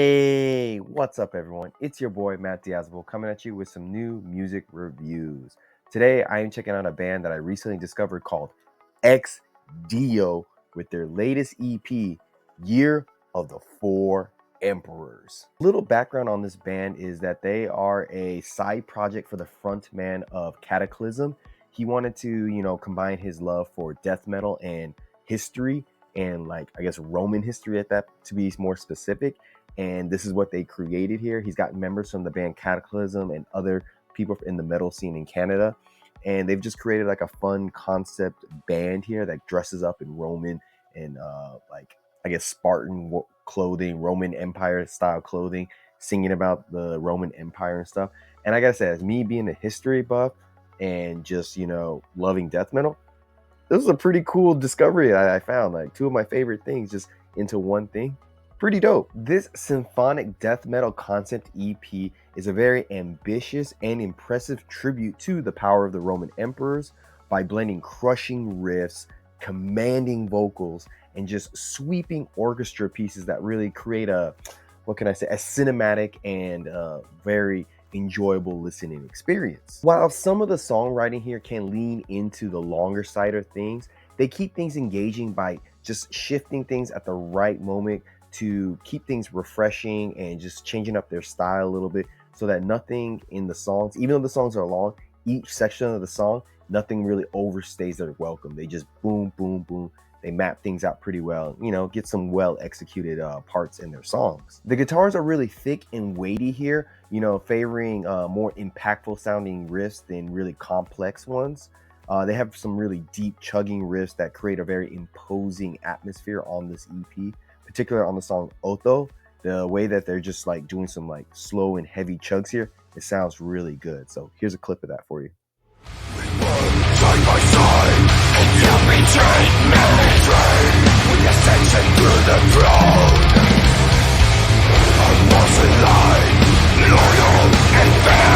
Hey, what's up everyone? It's your boy Matt Diazable coming at you with some new music reviews. Today I am checking out a band that I recently discovered called Ex Deo with their latest EP, Year of the Four Emperors. Little background on this band is that they are a side project for the frontman of Kataklysm. He wanted to, combine his love for death metal and history and I guess Roman history at that to be more specific, and this is what they created here. He's got members from the band Kataklysm and other people in the metal scene in Canada, and they've just created like a fun concept band here that dresses up in Roman and I guess Spartan clothing, Roman Empire style clothing, singing about the Roman Empire and stuff. And I gotta say, as me being a history buff and just loving death metal, this is a pretty cool discovery that I found. Like two of my favorite things just into one thing. Pretty dope. This symphonic death metal concept EP is a very ambitious and impressive tribute to the power of the Roman emperors by blending crushing riffs, commanding vocals, and just sweeping orchestra pieces that really create a cinematic and very enjoyable listening experience. While some of the songwriting here can lean into the longer side of things, they keep things engaging by just shifting things at the right moment to keep things refreshing and just changing up their style a little bit so that nothing in the songs, even though the songs are long, each section of the song, nothing really overstays their welcome. They just boom, boom, boom. They map things out pretty well, get some well executed parts in their songs. The guitars are really thick and weighty here, favoring more impactful sounding riffs than really complex ones. They have some really deep chugging riffs that create a very imposing atmosphere on this EP, particularly on the song Otho. The way that they're just doing some slow and heavy chugs here, it sounds really good. So here's a clip of that for you. Side by side, and you betrayed me, with ascension through the throne. I was alive, loyal and fair,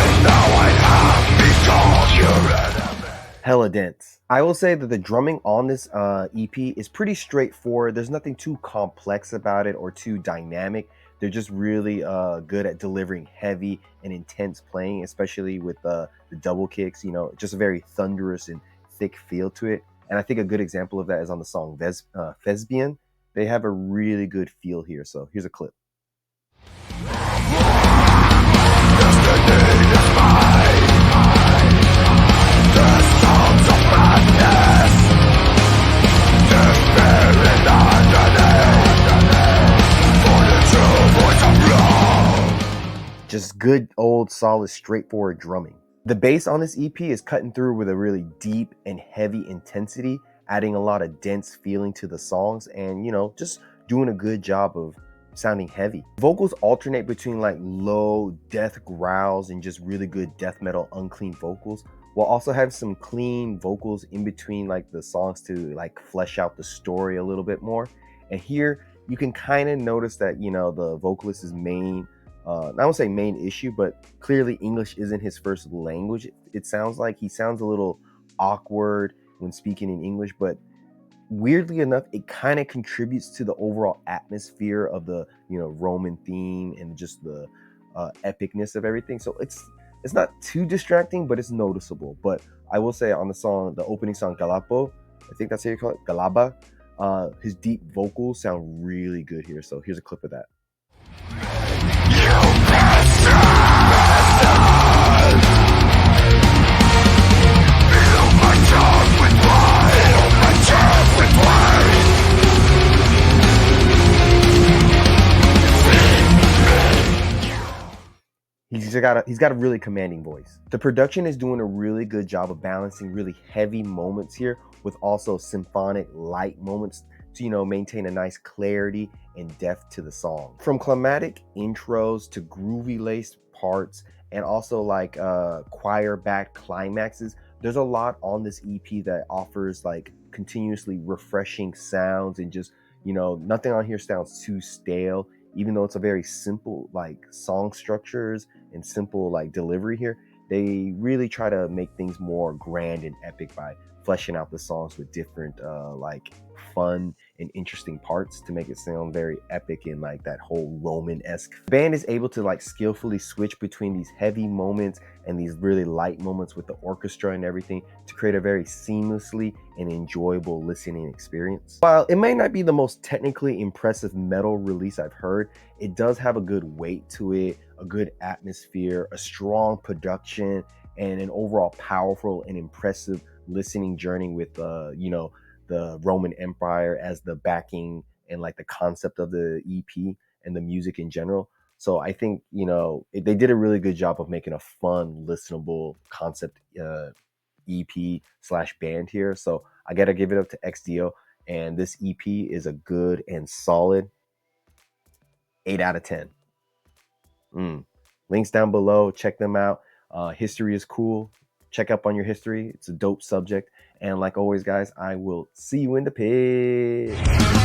and now I have become your enemy. Hella dense. I will say that the drumming on this EP is pretty straightforward. There's nothing too complex about it or too dynamic. They're just really good at delivering heavy and intense playing, especially with the double kicks, just a very thunderous and thick feel to it. And I think a good example of that is on the song Thespian. They have a really good feel here. So here's a clip. Just good old solid straightforward drumming. The bass on this EP is cutting through with a really deep and heavy intensity, adding a lot of dense feeling to the songs and just doing a good job of sounding heavy. Vocals alternate between low death growls and just really good death metal unclean vocals, while also having some clean vocals in between the songs to flesh out the story a little bit more. And here you can kind of notice that the vocalist's main I won't say main issue, but clearly English isn't his first language. It sounds like he sounds a little awkward when speaking in English, but weirdly enough, it kind of contributes to the overall atmosphere of the Roman theme and just the epicness of everything. So it's not too distracting, but it's noticeable. But I will say on the opening song Galapo, I think that's how you call it, Galaba, his deep vocals sound really good here. So here's a clip of that. He's got a really commanding voice. The production is doing a really good job of balancing really heavy moments here with also symphonic light moments to maintain a nice clarity and depth to the song. From climatic intros to groovy laced parts and also choir backed climaxes, there's a lot on this EP that offers continuously refreshing sounds and just nothing on here sounds too stale. Even though it's a very simple song structures and simple delivery here, they really try to make things more grand and epic by fleshing out the songs with different like fun and interesting parts to make it sound very epic and like that whole Roman-esque. The band is able to like skillfully switch between these heavy moments and these really light moments with the orchestra and everything to create a very seamlessly and enjoyable listening experience. While it may not be the most technically impressive metal release I've heard, it does have a good weight to it, a good atmosphere, a strong production, and an overall powerful and impressive listening journey with you know, the Roman Empire as the backing and like the concept of the EP and the music in general. So I think, you know, they did a really good job of making a fun, listenable concept EP slash band here. So I got to give it up to Ex Deo. And this EP is a good and solid 8 out of 10. Links down below. Check them out. History is cool. Check up on your history. It's a dope subject. And like always, guys, I will see you in the pit.